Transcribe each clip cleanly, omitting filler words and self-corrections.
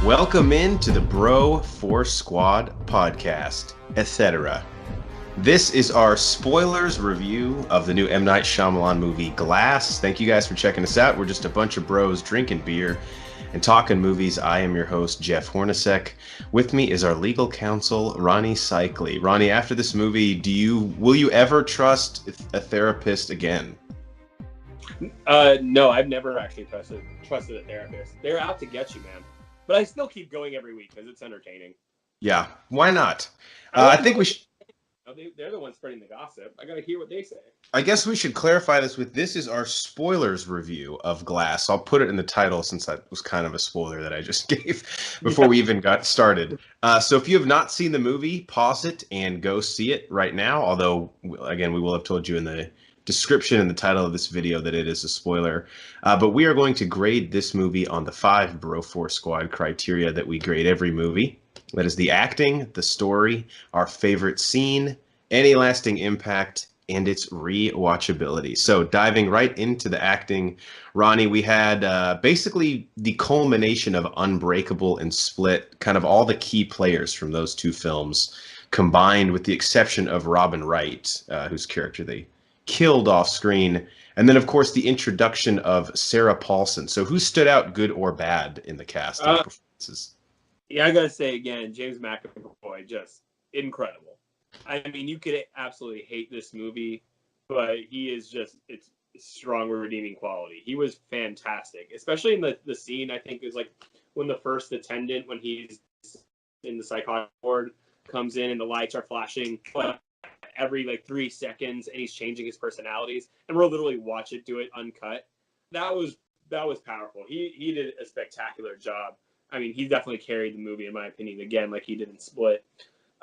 Welcome in to the Bro Force Squad podcast, etc. This is our spoilers review of the new M. Night Shyamalan movie, Glass. Thank you guys for checking us out. We're just a bunch of bros drinking beer and talking movies. I am your host, Jeff Hornacek. With me is our legal counsel, Ronnie Cycli. Ronnie, after this movie, will you ever trust a therapist again? No, I've never actually trusted a therapist. They're out to get you, man. But I still keep going every week because it's entertaining. Yeah, why not? I think we should. They're the ones spreading the gossip. I gotta hear what they say. I guess we should clarify this is our spoilers review of Glass. I'll put it in the title since that was kind of a spoiler that I just gave before we even got started. So if you have not seen the movie, pause it and go see it right now. Although, again, we will have told you in the description and the title of this video that it is a spoiler. But we are going to grade this movie on the 5 Bro Force Squad criteria that we grade every movie. That is the acting, the story, our favorite scene, any lasting impact, and its rewatchability. So diving right into the acting, Ronnie, we had basically the culmination of Unbreakable and Split, kind of all the key players from those two films combined, with the exception of Robin Wright, whose character they killed off screen. And then, of course, the introduction of Sarah Paulson. So who stood out, good or bad, in the cast of performances? Yeah, I gotta say again, James McAvoy, just incredible. I mean, you could absolutely hate this movie, but he is it's strong redeeming quality. He was fantastic, especially in the scene. I think is like when the first attendant, when he's in the psychotic ward, comes in and the lights are flashing every 3 seconds, and he's changing his personalities, and we'll literally watch it do it uncut. That was powerful. He did a spectacular job. I mean, he definitely carried the movie, in my opinion, again, like he did in Split.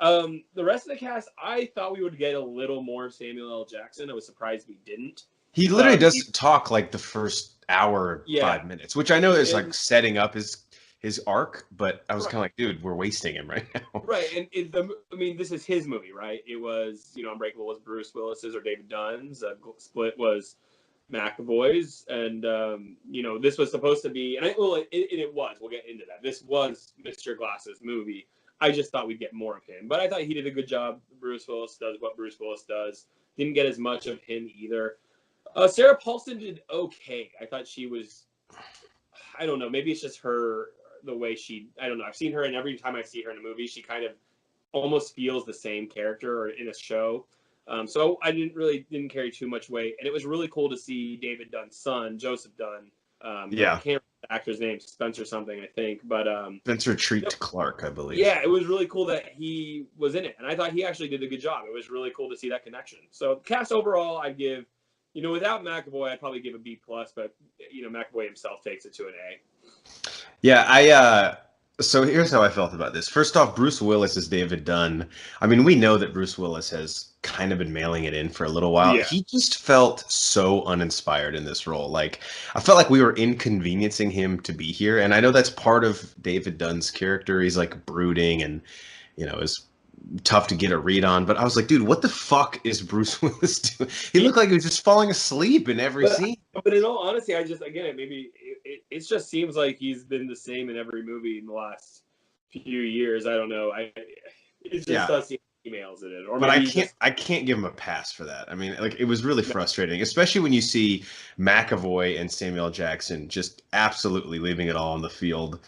The rest of the cast, I thought we would get a little more Samuel L. Jackson. I was surprised we didn't. He literally doesn't talk like the first hour, 5 minutes, which I know is like setting up his arc, but I was kind of like, dude, we're wasting him right now. Right, and I mean, this is his movie, right? It was, Unbreakable was Bruce Willis's or David Dunn's. Split was McAvoy's, and this was supposed to be, and it was. We'll get into that. This was Mr. Glass's movie. I just thought we'd get more of him, but I thought he did a good job. Bruce Willis does what Bruce Willis does. Didn't get as much of him either. Sarah Paulson did okay. I thought she was, I don't know, maybe it's just her, the way I don't know. I've seen her, and every time I see her in a movie, she kind of almost feels the same character or in a show. So I didn't carry too much weight, and it was really cool to see David Dunn's son, Joseph Dunn. I can't remember the actor's name, Spencer something, I think, but Spencer Treat Clark, I believe. Yeah, it was really cool that he was in it, and I thought he actually did a good job. It was really cool to see that connection. So cast overall, I'd give, without McAvoy, I'd probably give a B+, but McAvoy himself takes it to an A. Yeah, so here's how I felt about this. First off, Bruce Willis is David Dunn. I mean, we know that Bruce Willis has kind of been mailing it in for a little while. Yeah. He just felt so uninspired in this role. Like, I felt like we were inconveniencing him to be here. And I know that's part of David Dunn's character. He's like brooding and, is tough to get a read on. But I was like, dude, what the fuck is Bruce Willis doing? He looked like he was just falling asleep in every scene. But in all honesty, it just seems like he's been the same in every movie in the last few years. I don't know. It just does seem emails in it. But I can't give him a pass for that. I mean, like, it was really frustrating, especially when you see McAvoy and Samuel Jackson just absolutely leaving it all on the field.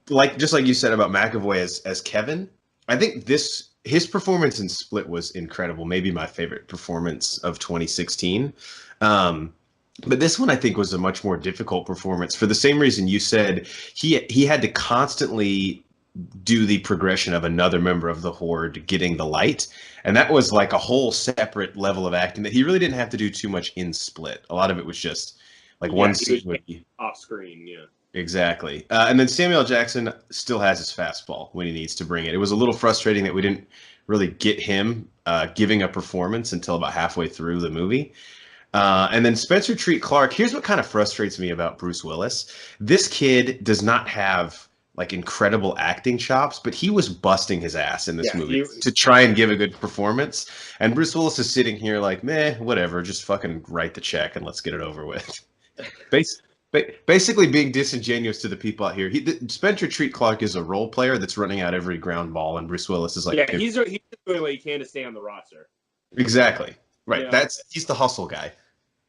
Just like you said about McAvoy as Kevin, I think his performance in Split was incredible. Maybe my favorite performance of 2016. But this one, I think, was a much more difficult performance for the same reason you said. He had to constantly do the progression of another member of the Horde getting the light. And that was like a whole separate level of acting that he really didn't have to do too much in Split. A lot of it was just like one scene would be off screen. Yeah, exactly. And then Samuel Jackson still has his fastball when he needs to bring it. It was a little frustrating that we didn't really get him giving a performance until about halfway through the movie. And then Spencer Treat Clark, here's what kind of frustrates me about Bruce Willis. This kid does not have like incredible acting chops, but he was busting his ass in this movie to try and give a good performance. And Bruce Willis is sitting here like, meh, whatever, just fucking write the check and let's get it over with. Basically being disingenuous to the people out here. Spencer Treat Clark is a role player that's running out every ground ball, and Bruce Willis is like, Yeah, he's doing what he can to stay on the roster. exactly You right. know, He's the hustle guy.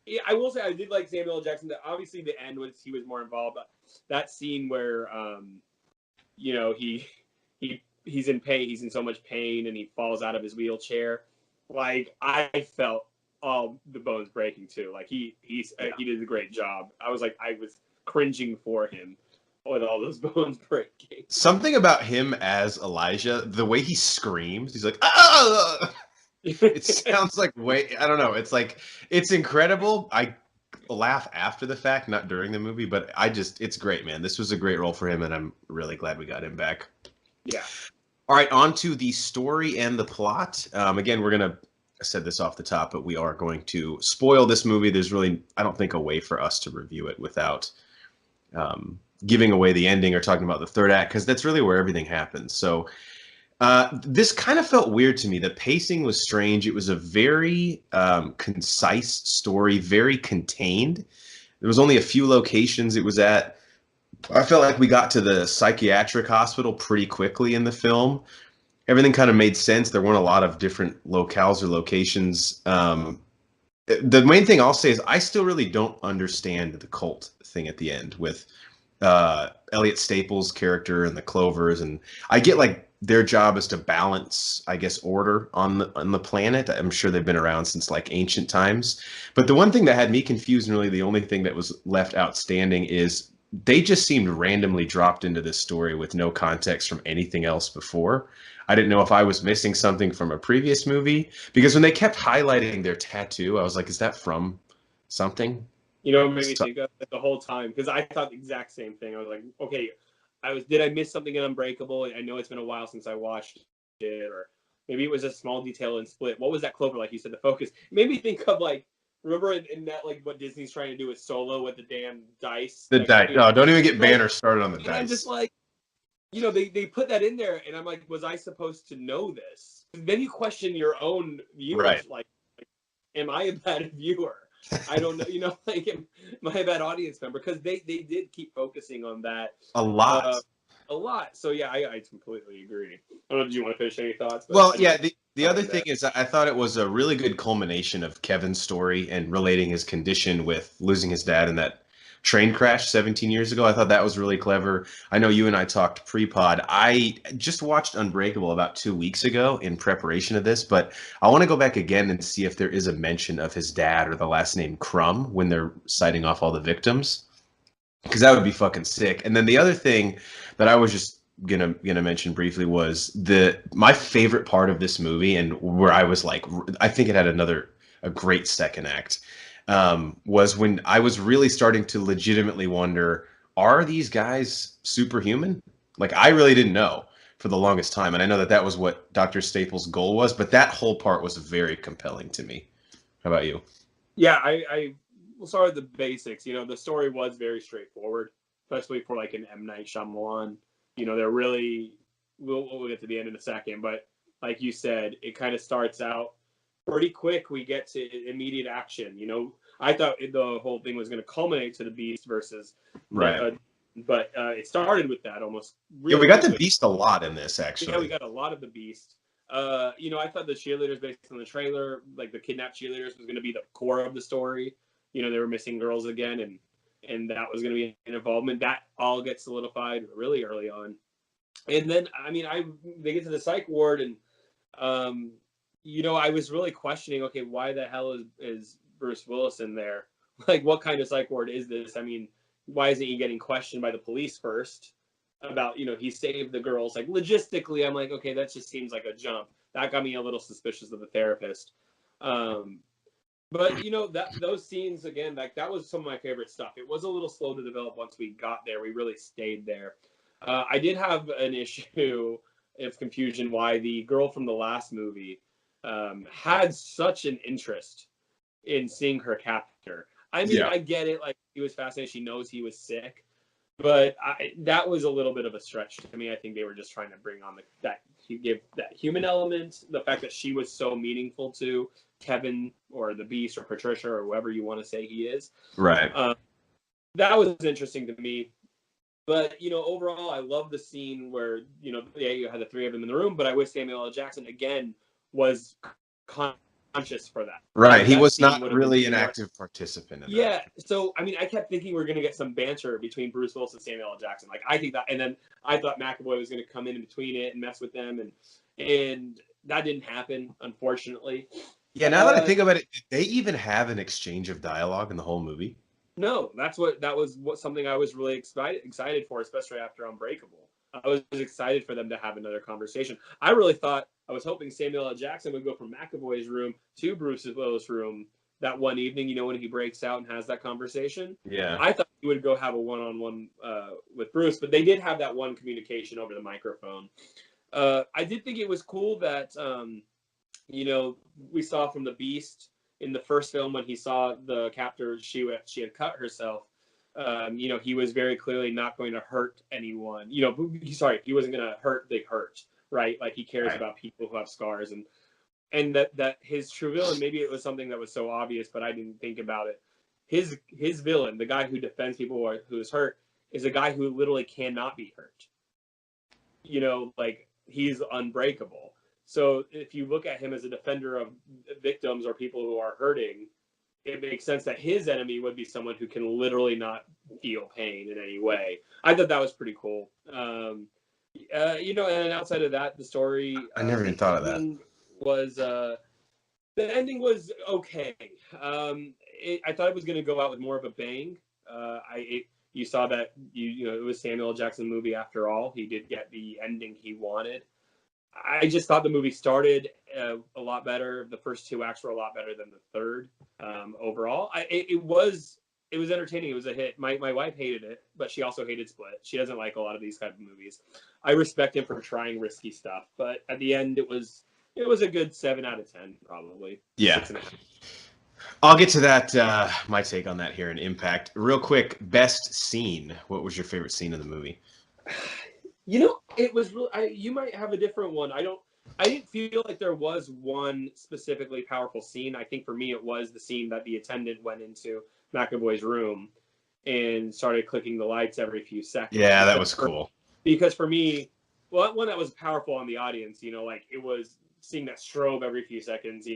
yeah, I will say I did like Samuel L. Jackson. Obviously, the end was he was more involved, but that scene where you know, he's in pain, he's in so much pain, and he falls out of his wheelchair. Like I felt all the bones breaking too. Like he did a great job. I was cringing for him with all those bones breaking. Something about him as Elijah, the way he screams, he's like, ah! It sounds like I don't know. It's like, it's incredible. I laugh after the fact, not during the movie, but it's great, man. This was a great role for him, and I'm really glad we got him back. Yeah. All right, on to the story and the plot. Again, I said this off the top, but we are going to spoil this movie. There's really, I don't think, a way for us to review it without giving away the ending or talking about the third act, because that's really where everything happens. So this kind of felt weird to me. The pacing was strange. It was a very concise story, very contained. There was only a few locations it was at. I felt like we got to the psychiatric hospital pretty quickly in the film. Everything kind of made sense. There weren't a lot of different locales or locations. The main thing I'll say is I still really don't understand the cult thing at the end with Elliot Staples' character and the Clovers, and I get like their job is to balance, I guess, order on the planet. I'm sure they've been around since like ancient times. But the one thing that had me confused, and really the only thing that was left outstanding, is they just seemed randomly dropped into this story with no context from anything else before. I didn't know if I was missing something from a previous movie, because when they kept highlighting their tattoo, I was like, is that from something? You know what made me think of it the whole time? Because I thought the exact same thing. I was like, okay, did I miss something in Unbreakable? I know it's been a while since I watched it, or maybe it was a small detail in Split. What was that Clover, like you said, the focus? It made me think of like, remember in that, like what Disney's trying to do with Solo with the damn dice? The dice. No, don't even get like, Banner started on the and dice. I'm just like, you know, they put that in there, and I'm like, was I supposed to know this? Then you question your own viewers, right? Like, am I a bad viewer? I don't know, you know, like am I a bad audience member? Because they did keep focusing on that a lot. A lot. So yeah, I completely agree. I don't know. Do you want to finish any thoughts? But Well, yeah. The other thing is, I thought it was a really good culmination of Kevin's story and relating his condition with losing his dad in that train crash 17 years ago. I thought that was really clever. I know you and I talked pre-pod. I just watched Unbreakable about 2 weeks ago in preparation of this, but I want to go back again and see if there is a mention of his dad or the last name Crumb when they're citing off all the victims, because that would be fucking sick. And then the other thing that I was just gonna mention briefly was my favorite part of this movie, and where I was like, I think it had a great second act, was when I was really starting to legitimately wonder, are these guys superhuman? Like, I really didn't know for the longest time, and I know that was what Dr. Staples' goal was, but that whole part was very compelling to me. How about you? Yeah, I will start with the basics. You know, the story was very straightforward, especially for like an M. Night Shyamalan. You know, they're really we'll get to the end in a second, but like you said, it kind of starts out pretty quick. We get to immediate action. You know, I thought the whole thing was going to culminate to the Beast versus Right. but it started with that almost. Yeah, Really we got the quickly. Beast a lot in this, Yeah, we actually. got a lot of the Beast. You know, I thought the cheerleaders based on the trailer, like the kidnapped cheerleaders, was going to be the core of the story. You know, they were missing girls again, and that was going to be an involvement. That all gets solidified really early on, and then I mean, they get to the psych ward, and um, you know, I was really questioning, okay, why the hell is Bruce Willis in there? Like, what kind of psych ward is this? I mean, why isn't he getting questioned by the police first about, you know, he saved the girls? Like, logistically, I'm like, okay, that just seems like a jump. That got me a little suspicious of the therapist. Um, but you know, that those scenes again, like that was some of my favorite stuff. It was a little slow to develop once we got there. We really stayed there. I did have an issue of confusion why the girl from the last movie had such an interest in seeing her captor. I mean, Yeah. I get it. Like, he was fascinated. She knows he was sick, but that was a little bit of a stretch to me. I think they were just trying to bring on that give that human element, the fact that she was so meaningful to Kevin or the Beast or Patricia or whoever you want to say he is. Right. that was interesting to me. But overall, I love the scene where you had the three of them in the room. But I wish Samuel L. Jackson again was conscious for that. Right. Like, He that was scene not would have been really an more. active participant in that. Yeah. So I mean, I kept thinking we are gonna get some banter between Bruce Willis and Samuel L. Jackson. Like, I think that, and then I thought McAvoy was gonna come in between it and mess with them, and that didn't happen, unfortunately. Yeah, now that I think about it, did they even have an exchange of dialogue in the whole movie? No, that was something I was really excited for, especially after Unbreakable. I was excited for them to have another conversation. I was hoping Samuel L. Jackson would go from McAvoy's room to Bruce Willis' room that one evening. When he breaks out and has that conversation. Yeah. I thought he would go have a one-on-one with Bruce, but they did have that one communication over the microphone. I did think it was cool that we saw from the Beast in the first film when he saw the captor, she had cut herself. He was very clearly not going to hurt anyone. He wasn't going to hurt the hurt, right? Like, he cares about people who have scars, and that his true villain, maybe it was something that was so obvious, but I didn't think about it. His villain, the guy who defends people who is hurt, is a guy who literally cannot be hurt. Like, he's unbreakable. So if you look at him as a defender of victims or people who are hurting, it makes sense that his enemy would be someone who can literally not feel pain in any way. I thought that was pretty cool. And outside of that, the story. I never even thought of that. The ending was okay. I thought it was going to go out with more of a bang. You saw that it was Samuel L. Jackson movie after all. He did get the ending he wanted. I just thought the movie started a lot better. The first two acts were a lot better than the third. Overall, it was entertaining. It was a hit. My wife hated it, but she also hated Split. She doesn't like a lot of these type of movies. I respect him for trying risky stuff, but at the end, it was a good 7 out of 10, probably. Yeah. 6.5. I'll get to that. My take on that here in Impact. Real quick, best scene. What was your favorite scene in the movie? It was really. You might have a different one. I didn't feel like there was one specifically powerful scene. I think for me, it was the scene that the attendant went into McAvoy's room and started clicking the lights every few seconds. Yeah, that was cool. Because for me, well, one that was powerful on the audience, like, it was seeing that strobe every few seconds,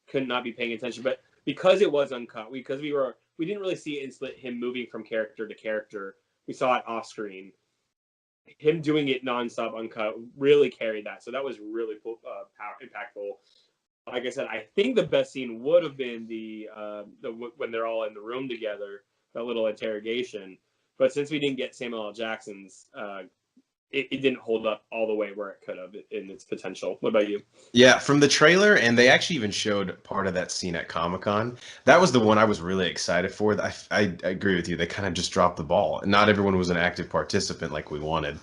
could not be paying attention. But because it was uncut, because we didn't really see in Split him moving from character to character. We saw it off screen. Him doing it nonstop, uncut, really carried that. So that was really impactful. Like I said, I think the best scene would have been the when they're all in the room together, that little interrogation. But since we didn't get Samuel L. Jackson's, it didn't hold up all the way where it could have in its potential. What about you? Yeah, from the trailer, and they actually even showed part of that scene at Comic-Con. That was the one I was really excited for. I agree with you. They kind of just dropped the ball. Not everyone was an active participant like we wanted.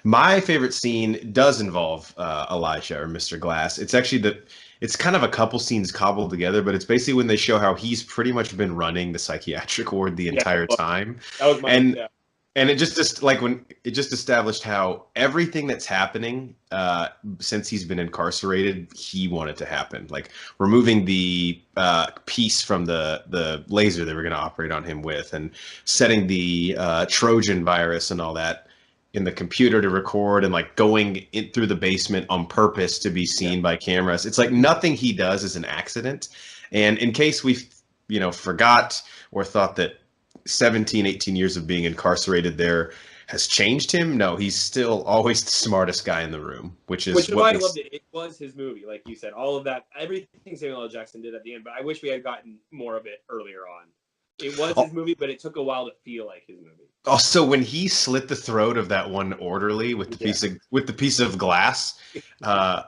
My favorite scene does involve Elijah, or Mr. Glass. It's actually it's kind of a couple scenes cobbled together, but it's basically when they show how he's pretty much been running the psychiatric ward the entire time. That was my And it just established how everything that's happening since he's been incarcerated, he wanted to happen. Like, removing the piece from the laser they were going to operate on him with, and setting the Trojan virus and all that in the computer to record, and like going in through the basement on purpose to be seen by cameras. It's like nothing he does is an accident. And in case we forgot or thought that 17, 18 years of being incarcerated there has changed him, no, he's still always the smartest guy in the room, which is why I loved it. It was his movie, like you said, all of that, everything Samuel L. Jackson did at the end, but I wish we had gotten more of it earlier on. It was his movie, but it took a while to feel like his movie. Also, when he slit the throat of that one orderly with the piece of glass, my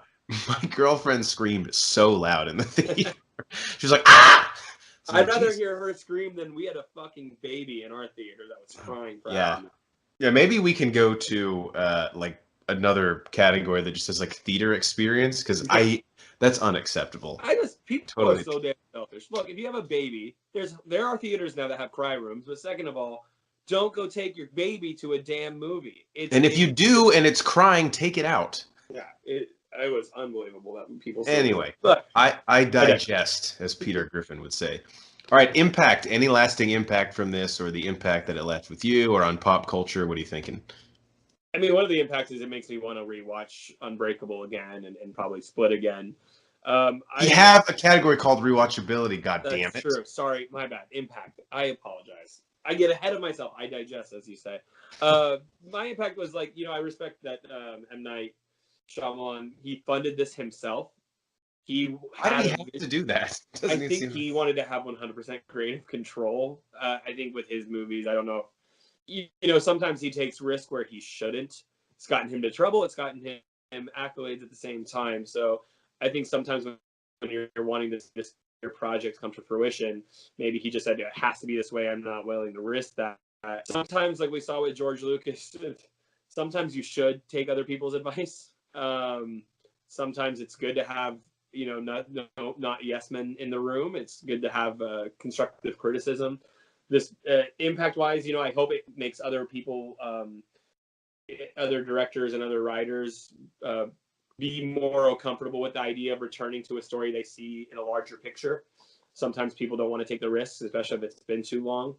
girlfriend screamed so loud in the theater. She was like, "Ah!" I'd rather hear her scream than we had a fucking baby in our theater that was crying for hours. Yeah, maybe we can go to like another category that just says like theater experience, because that's unacceptable. People are so damn selfish. Look, if you have a baby, there are theaters now that have cry rooms, but second of all, don't go take your baby to a damn movie. And if you do and it's crying, take it out. Yeah, it was unbelievable that people. Anyway, but I digest, as Peter Griffin would say. All right, impact. Any lasting impact from this, or the impact that it left with you, or on pop culture? What are you thinking? I mean, one of the impacts is it makes me want to rewatch Unbreakable again and probably Split again. We I have a category called rewatchability. God damn That's it! true. Sorry, my bad. Impact. I apologize. I get ahead of myself. I digest, as you say. My impact was like, I respect that M. Night Shyamalan, he funded this himself. He Why did had he a have to do that? I Doesn't it think seem? he wanted to have 100% creative control. I think with his movies, I don't know. Sometimes he takes risk where he shouldn't. It's gotten him to trouble. It's gotten him accolades at the same time. So I think sometimes when you're wanting this your project come to fruition, maybe he just said it has to be this way. I'm not willing to risk that. Sometimes, like we saw with George Lucas, sometimes you should take other people's advice. Sometimes it's good to have not yes men in the room. It's good to have constructive criticism. This impact wise, I hope it makes other people, other directors and other writers be more comfortable with the idea of returning to a story they see in a larger picture. Sometimes people don't want to take the risks, especially if it's been too long.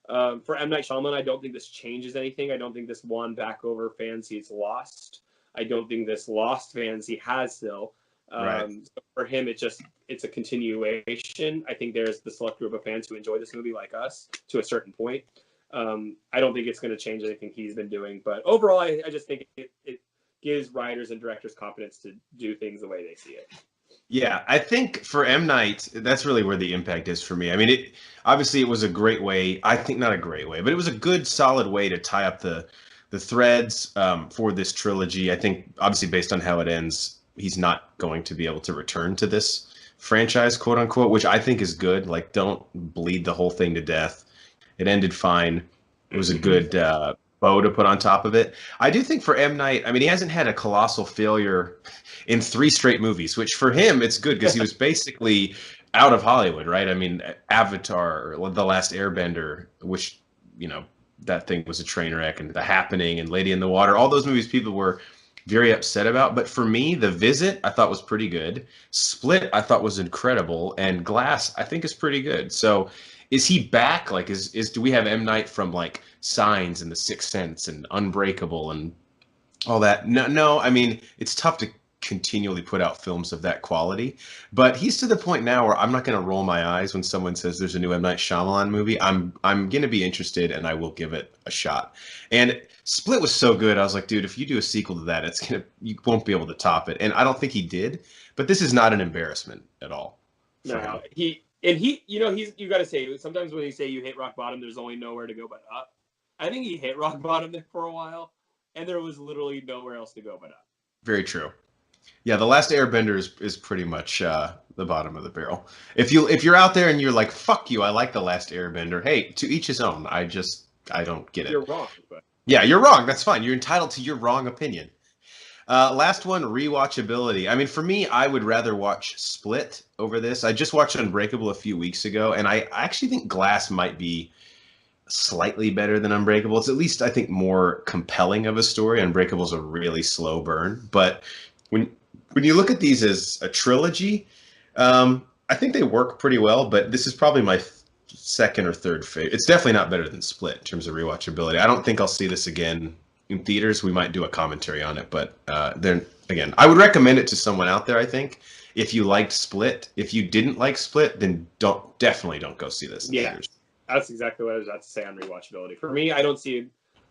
For M. Night Shyamalan, I don't think this changes anything. I don't think this won back over fans he's lost. I don't think this lost fans he has still. Right. So for him, it's a continuation. I think there's the select group of fans who enjoy this movie like us to a certain point. I don't think it's going to change anything he's been doing, but overall, I just think it gives writers and directors confidence to do things the way they see it. Yeah, I think for M. Night, that's really where the impact is for me. I mean, it obviously it was a great way. I think not a great way, but it was a good, solid way to tie up the threads for this trilogy. I think obviously based on how it ends, he's not going to be able to return to this franchise, quote unquote, which I think is good. Like, don't bleed the whole thing to death. It ended fine. It was a good bow to put on top of it. I do think for M. Night, I mean, he hasn't had a colossal failure in 3 straight movies, which for him it's good because he was basically out of Hollywood, right? I mean, Avatar, or The Last Airbender, which you know that thing was a train wreck, and The Happening and Lady in the Water, all those movies people were very upset about. But for me, The Visit I thought was pretty good. Split I thought was incredible, and Glass I think is pretty good. So is he back? Like, is do we have M. Night from like Signs and The Sixth Sense and Unbreakable and all that? No, no. I mean, it's tough to continually put out films of that quality, but he's to the point now where I'm not going to roll my eyes when someone says there's a new M. Night Shyamalan movie. I'm going to be interested and I will give it a shot. And Split was so good. I was like, dude, if you do a sequel to that, you won't be able to top it. And I don't think he did, but this is not an embarrassment at all for him. No, you got to say sometimes when you say you hit rock bottom, there's only nowhere to go but up. I think he hit rock bottom there for a while, and there was literally nowhere else to go but up. Very true. Yeah, The Last Airbender is pretty much the bottom of the barrel. If you're out there and you're like, "Fuck you, I like The Last Airbender," hey, to each his own. I don't get it. You're wrong, but Yeah, you're wrong. That's fine. You're entitled to your wrong opinion. Last one, rewatchability. I mean, for me, I would rather watch Split over this. I just watched Unbreakable a few weeks ago, and I actually think Glass might be slightly better than Unbreakable. It's at least I think more compelling of a story. Unbreakable's a really slow burn, but when when you look at these as a trilogy, I think they work pretty well. But this is probably my second or third favorite. It's definitely not better than Split in terms of rewatchability. I don't think I'll see this again in theaters. We might do a commentary on it, but then again, I would recommend it to someone out there. I think if you liked Split, if you didn't like Split, then definitely don't go see this in yeah, theaters. that's exactly what I was about to say on rewatchability. For me, I don't see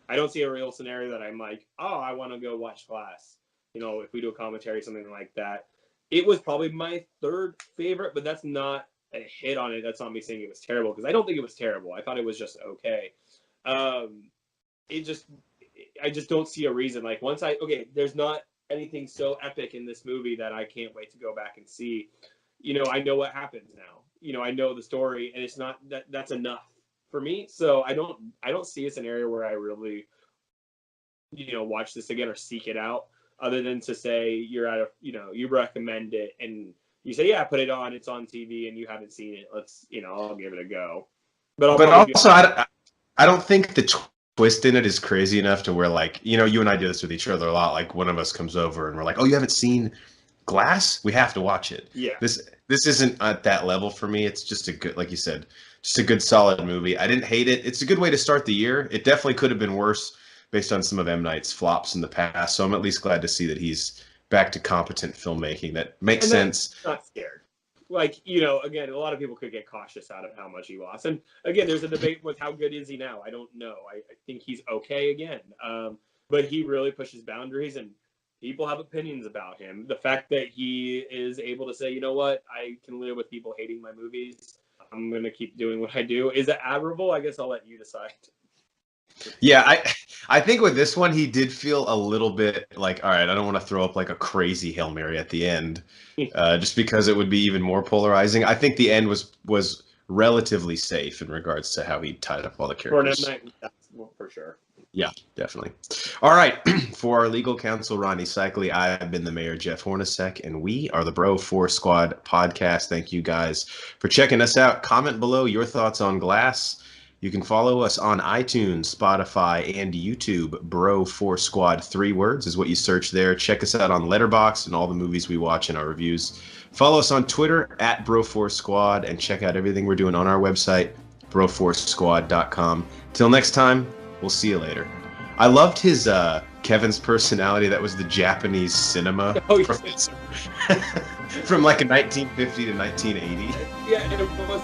a real scenario that I'm like, oh, I want to go watch Glass. If we do a commentary, something like that. It was probably my third favorite, but that's not a hit on it. That's not me saying it was terrible because I don't think it was terrible. I thought it was just okay. Um, it just, I just don't see a reason. Like there's not anything so epic in this movie that I can't wait to go back and see. I know what happens now. I know the story, and it's not that's enough for me. So I don't see a scenario where I really watch this again or seek it out, other than to say you're at you recommend it and you say, yeah, put it on, it's on TV, and you haven't seen it. I'll give it a go. But I'll But probably be also, I don't think the twist in it is crazy enough to where, like, you and I do this with each other a lot. Like, one of us comes over and we're like, "Oh, you haven't seen Glass? We have to watch it." yeah. This this isn't at that level for me. It's just a good, like you said, just a good solid movie. I didn't hate it. It's a good way to start the year. It definitely could have been worse based on some of M. Night's flops in the past. So I'm at least glad to see that he's back to competent filmmaking that makes And sense. not scared. Like, you know, again, a lot of people could get cautious out of how much he lost. And again, there's a debate with how good is he now. I don't know. I think he's okay again. But he really pushes boundaries, and people have opinions about him. The fact that he is able to say, you know what, I can live with people hating my movies. I'm going to keep doing what I do. Is it admirable? I guess I'll let you decide. Yeah, I think with this one he did feel a little bit like, all right, I don't want to throw up like a crazy Hail Mary at the end, just because it would be even more polarizing. I think the end was relatively safe in regards to how he tied up all the For an M. characters. Night, that's for sure. Yeah, definitely. All right, for our legal counsel Ronnie Cycli, I've been the mayor Jeff Hornacek, and we are the Bro Force Squad podcast. Thank you guys for checking us out. Comment below your thoughts on Glass. You can follow us on iTunes, Spotify, and YouTube. Bro Force Squad, 3 words is what you search there. Check us out on Letterboxd and all the movies we watch in our reviews. Follow us on Twitter at Bro Force Squad, and check out everything we're doing on our website, broforcesquad.com. Till next time, we'll see you later. I loved his Kevin's personality. That was the Japanese cinema from like 1950 to 1980. Yeah, and it was